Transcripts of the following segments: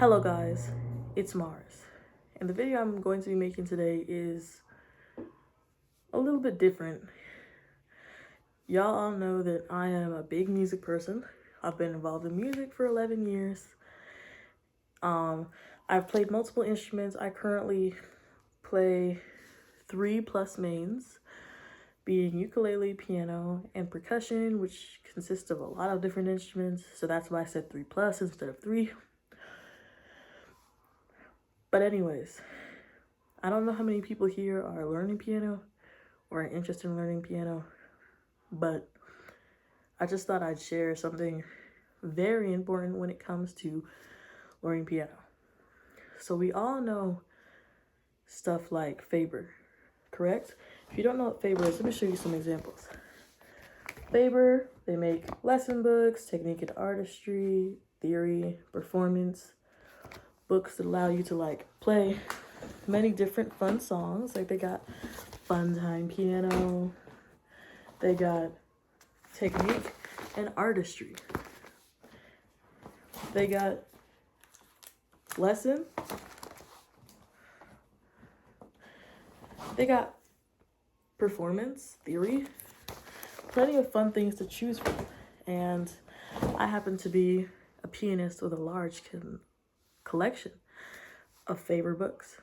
Hello guys, it's Mars, and the video I'm going to be making today is a little bit different. Y'all all know that I am a big music person. I've been involved in music for 11 years. I've played multiple instruments. I currently play 3+ mains, being ukulele, piano, and percussion, which consists of a lot of different instruments. So that's why I said 3+ instead of 3. But anyways, I don't know how many people here are learning piano or are interested in learning piano, but I just thought I'd share something very important when it comes to learning piano. So we all know stuff like Faber, correct? If you don't know what Faber is, let me show you some examples. Faber, they make lesson books, technique and artistry, theory, performance, books that allow you to play many different fun songs. Like they got Fun Time Piano, they got technique and artistry, they got lesson, they got performance, theory, plenty of fun things to choose from. And I happen to be a pianist with a large collection of Faber books.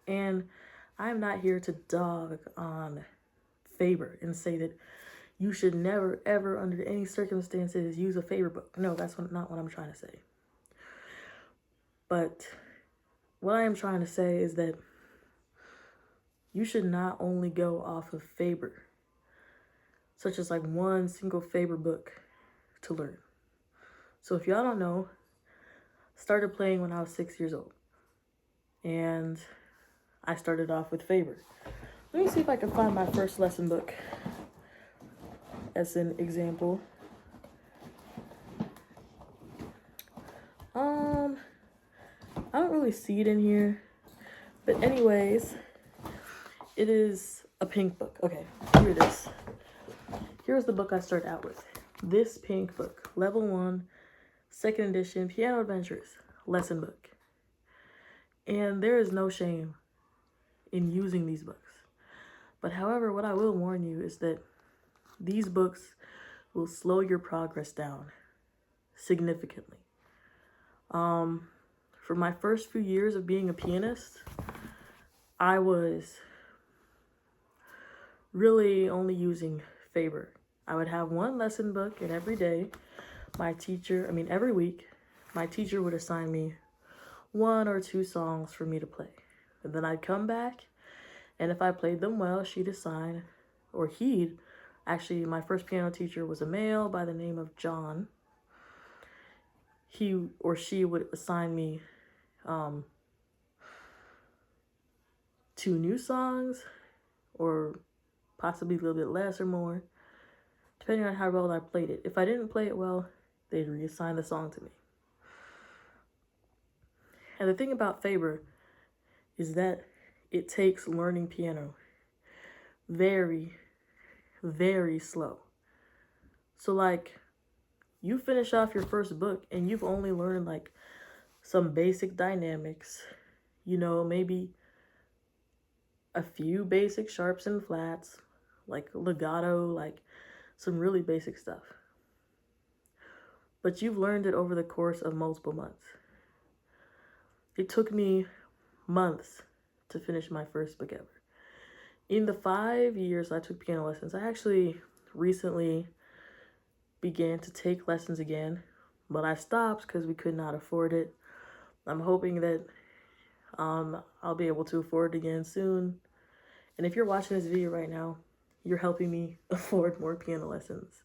And I'm not here to dog on Faber and say that you should never, ever, under any circumstances, use a Faber book. No, that's not what I'm trying to say. But what I am trying to say is that you should not only go off of Faber, such as one single Faber book to learn. So if y'all don't know, I started playing when I was 6 years old. And I started off with Faber. Let me see if I can find my first lesson book as an example. I don't really see it in here. But anyways, it is a pink book. Okay, here it is. Here's the book I started out with. This pink book, Level 1, 2nd edition, Piano Adventures, lesson book. And there is no shame in using these books. But however, what I will warn you is that these books will slow your progress down significantly. For my first few years of being a pianist, I was really only using Faber. I would have one lesson book, and every week, my teacher would assign me 1 or 2 songs for me to play. And then I'd come back, and if I played them well, actually, my first piano teacher was a male by the name of John. He or she would assign me 2 new songs, or possibly a little bit less or more, depending on how well I played it. If I didn't play it well, they'd reassign the song to me. And the thing about Faber is that it takes learning piano very, very slow. So you finish off your first book and you've only learned some basic dynamics, maybe a few basic sharps and flats, legato, some really basic stuff. But you've learned it over the course of multiple months. It took me months to finish my first book ever. In the 5 years I took piano lessons, I actually recently began to take lessons again, but I stopped because we could not afford it. I'm hoping that I'll be able to afford it again soon. And if you're watching this video right now, you're helping me afford more piano lessons.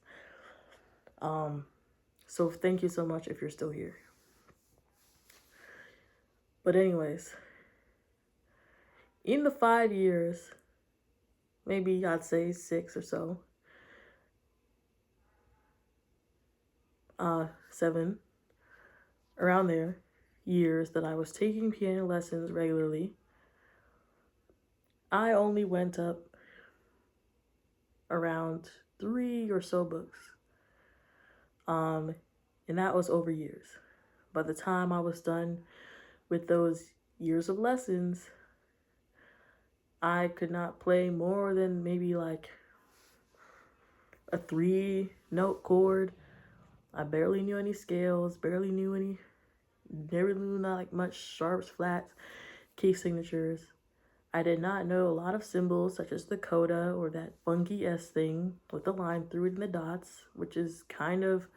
So thank you so much if you're still here. But anyways, in the 5 years, maybe I'd say 6 or so, 7, around there, years that I was taking piano lessons regularly, I only went up around 3 or so books. And that was over years. by the time I was done with those years of lessons, I could not play more than maybe like a 3-note chord. I barely knew any scales, never knew not like much sharps, flats, key signatures. I did not know a lot of symbols such as the coda or that funky S thing with the line through it and the dots, which is kind of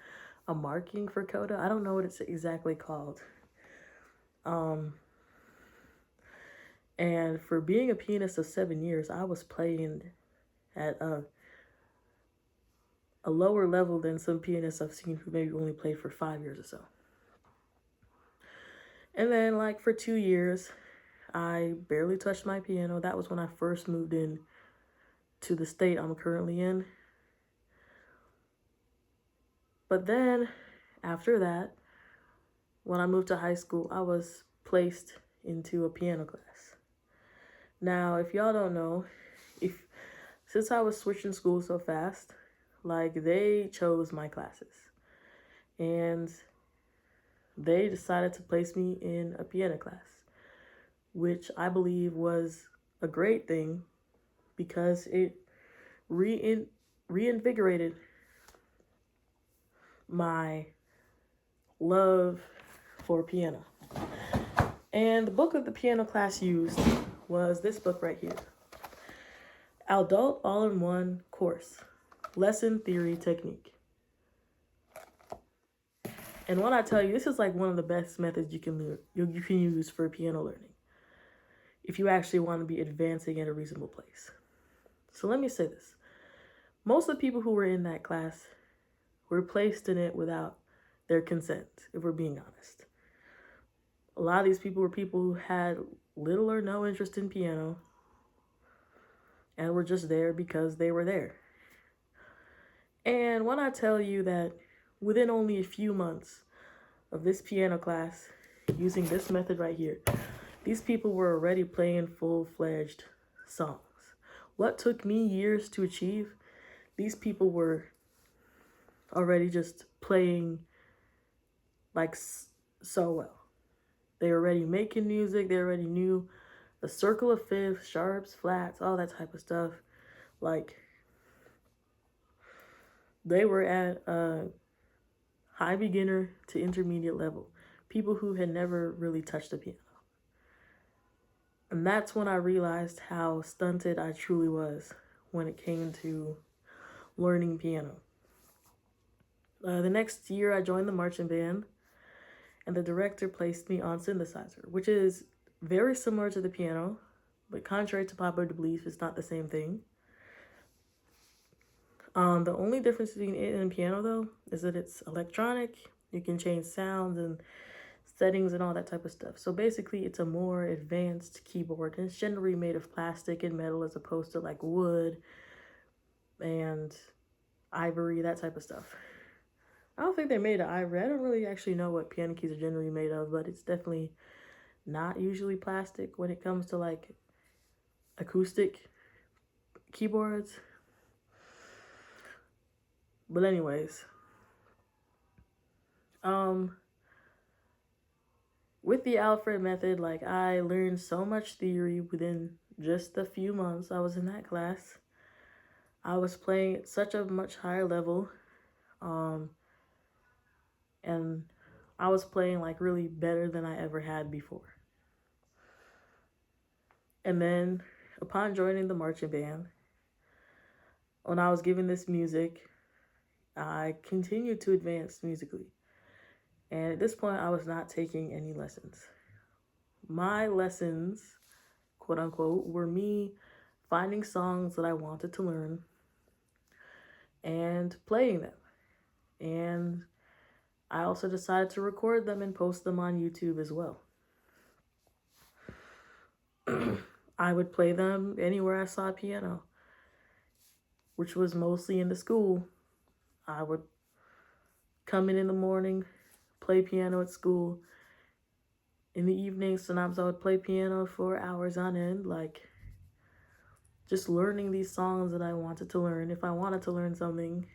a marking for coda. I don't know what it's exactly called. And for being a pianist of 7 years, I was playing at a lower level than some pianists I've seen who maybe only played for 5 years or so. And then like for 2 years, I barely touched my piano. That was when I first moved in to the state I'm currently in. But then after that, when I moved to high school, I was placed into a piano class. Now, if y'all don't know, since I was switching schools so fast, like they chose my classes. And they decided to place me in a piano class, which I believe was a great thing because it reinvigorated my love for piano. And the book that the piano class used was this book right here. Adult All-in-One Course, Lesson Theory Technique. And when I tell you, this is like one of the best methods you can use for piano learning if you actually want to be advancing at a reasonable place. So let me say this. Most of the people who were in that class were placed in it without their consent, if we're being honest. A lot of these people were people who had little or no interest in piano and were just there because they were there. And when I tell you that within only a few months of this piano class, using this method right here, these people were already playing full-fledged songs. What took me years to achieve, these people were already just playing like so well. They were already making music. They already knew the circle of fifths, sharps, flats, all that type of stuff. Like, they were at a high beginner to intermediate level. People who had never really touched the piano. And that's when I realized how stunted I truly was when it came to learning piano. The next year, I joined the marching band, and the director placed me on synthesizer, which is very similar to the piano, but contrary to popular belief, it's not the same thing. The only difference between it and piano, though, is that it's electronic. You can change sounds and settings and all that type of stuff. So basically, it's a more advanced keyboard, and it's generally made of plastic and metal as opposed to like wood and ivory, that type of stuff. I don't think they're made of ivory. I don't really actually know what piano keys are generally made of, but it's definitely not usually plastic when it comes to like acoustic keyboards. But anyways, with the Alfred method, like I learned so much theory within just a few months I was in that class. I was playing at such a much higher level. And I was playing like really better than I ever had before. And then upon joining the marching band, when I was given this music, I continued to advance musically. And at this point, I was not taking any lessons. My lessons, quote unquote, were me finding songs that I wanted to learn and playing them. And I also decided to record them and post them on YouTube as well. I would play them anywhere I saw a piano, which was mostly in the school. I would come in the morning, play piano at school. In the evening, sometimes I would play piano for hours on end, like just learning these songs that I wanted to learn. If I wanted to learn something,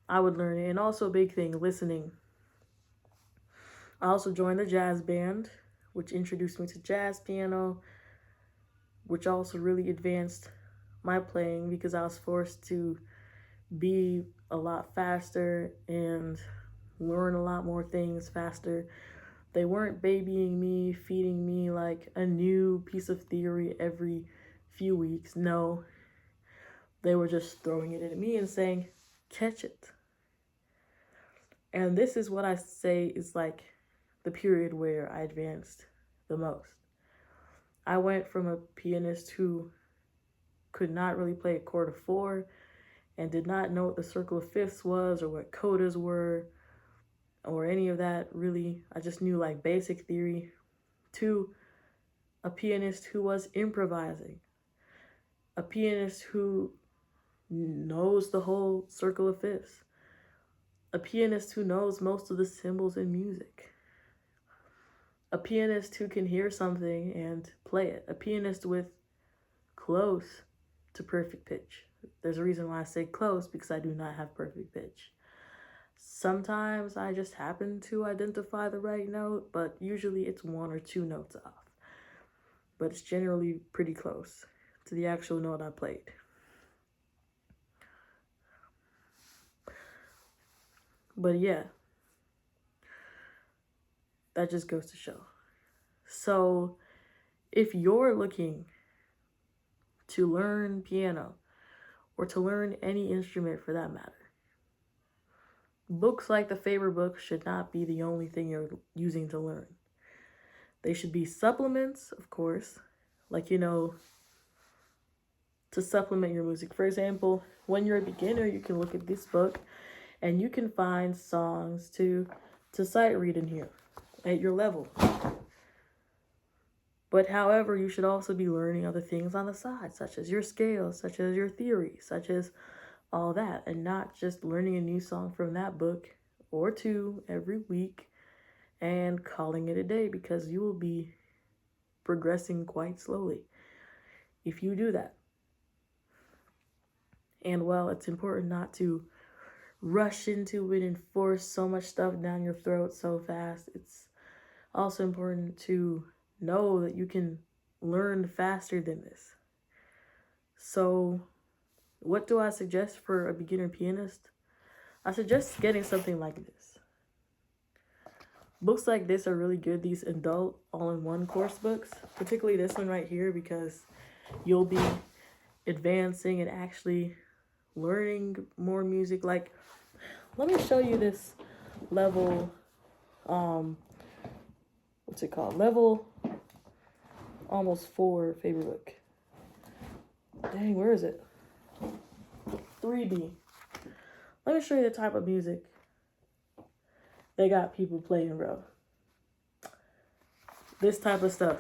I would learn it. And also a big thing, listening. I also joined the jazz band, which introduced me to jazz piano, which also really advanced my playing because I was forced to be a lot faster and learn a lot more things faster. They weren't babying me, feeding me like a new piece of theory every few weeks. No, they were just throwing it at me and saying, catch it. And this is what I say is like the period where I advanced the most. I went from a pianist who could not really play a chord of four and did not know what the circle of fifths was or what codas were or any of that really. I just knew like basic theory, to a pianist who was improvising, a pianist who knows the whole circle of fifths, a pianist who knows most of the symbols in music, a pianist who can hear something and play it, a pianist with close to perfect pitch. There's a reason why I say close, because I do not have perfect pitch. Sometimes I just happen to identify the right note, but usually it's one or two notes off. But it's generally pretty close to the actual note I played. But yeah, that just goes to show. So if you're looking to learn piano or to learn any instrument for that matter, books like the Faber book should not be the only thing you're using to learn. They should be supplements, of course, like, to supplement your music. For example, when you're a beginner, you can look at this book and you can find songs to sight read in here at your level. But however, you should also be learning other things on the side, such as your scales, such as your theory, such as all that, and not just learning a new song from that book or two every week and calling it a day, because you will be progressing quite slowly if you do that. And while it's important not to rush into it and force so much stuff down your throat so fast, it's also important to know that you can learn faster than this. So what do I suggest for a beginner pianist? I suggest getting something like this. Books like this are really good, these adult all-in-one course books, particularly this one right here, because you'll be advancing and actually learning more music. Like, let me show you this level, what's it called? Level almost 4 Faber book. Dang, where is it? 3D. Let me show you the type of music they got people playing, bro. This type of stuff.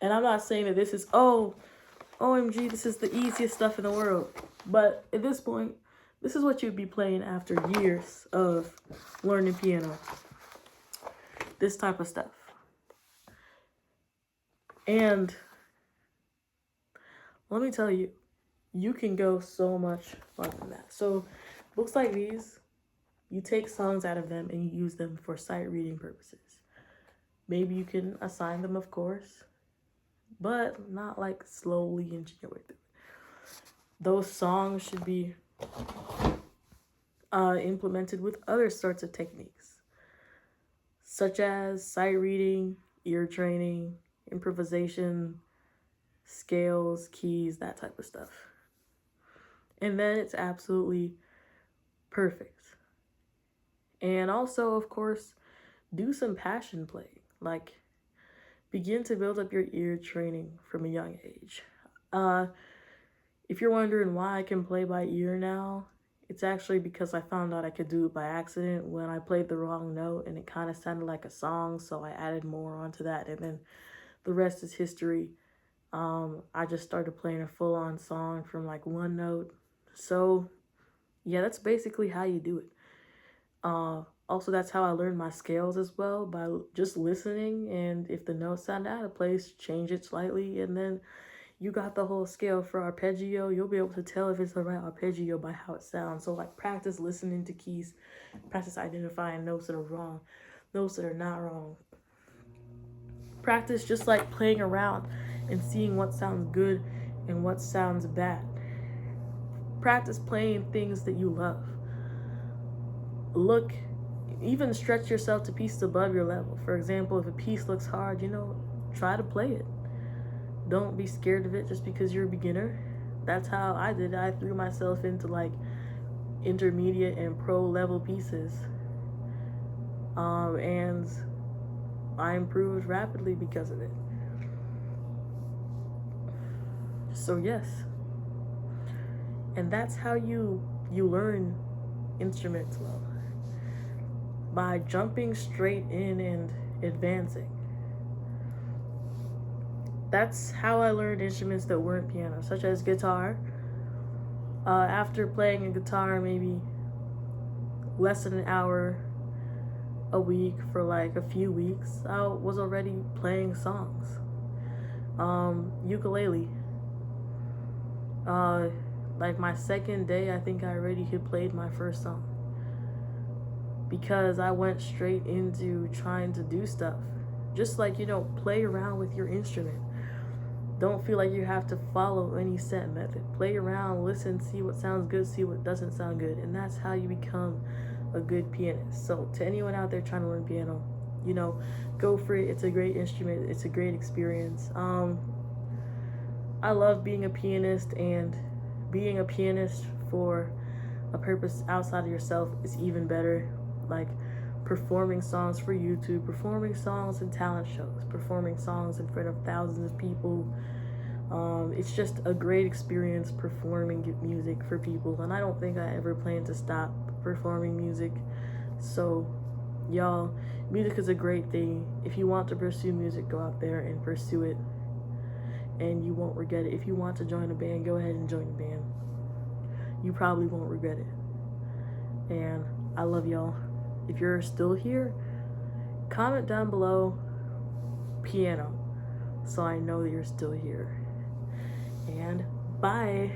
And I'm not saying that this is, OMG, this is the easiest stuff in the world. But at this point, this is what you'd be playing after years of learning piano. This type of stuff. And let me tell you, you can go so much farther than that. So books like these, you take songs out of them and you use them for sight reading purposes. Maybe you can assign them, of course, but not like slowly inching your way through. Those songs should be implemented with other sorts of techniques, such as sight reading, ear training, improvisation, scales, keys, that type of stuff. And then it's absolutely perfect. And also, of course, do some passion playing. Like, begin to build up your ear training from a young age. If you're wondering why I can play by ear now, it's actually because I found out I could do it by accident when I played the wrong note and it kind of sounded like a song, so I added more onto that, and then the rest is history. I just started playing a full-on song from like one note. So yeah, that's basically how you do it. Also, that's how I learned my scales as well, by just listening, and if the note sounded out of place, change it slightly, and then you got the whole scale for arpeggio, you'll be able to tell if it's the right arpeggio by how it sounds. So like practice listening to keys, practice identifying notes that are wrong, notes that are not wrong. Practice just like playing around and seeing what sounds good and what sounds bad. Practice playing things that you love. Look, even stretch yourself to pieces above your level. For example, if a piece looks hard, try to play it. Don't be scared of it just because you're a beginner. That's how I did it. I threw myself into like intermediate and pro level pieces. And I improved rapidly because of it. So yes. And that's how you learn instruments well. By jumping straight in and advancing. That's how I learned instruments that weren't piano, such as guitar. After playing a guitar maybe less than an hour a week for like a few weeks, I was already playing songs. Ukulele. Like my second day, I think I already had played my first song. Because I went straight into trying to do stuff. Just like, play around with your instrument. Don't feel like you have to follow any set method. Play around, listen, see what sounds good, see what doesn't sound good. And that's how you become a good pianist. So to anyone out there trying to learn piano, go for it. It's a great instrument. It's a great experience. I love being a pianist, and being a pianist for a purpose outside of yourself is even better. Like performing songs for YouTube, performing songs in talent shows, performing songs in front of thousands of people. It's just a great experience performing music for people, and I don't think I ever plan to stop performing music. So y'all, music is a great thing. If you want to pursue music, go out there and pursue it, and you won't regret it. If you want to join a band, go ahead and join a band. You probably won't regret it. And I love y'all. If you're still here, comment down below piano so I know that you're still here. And bye.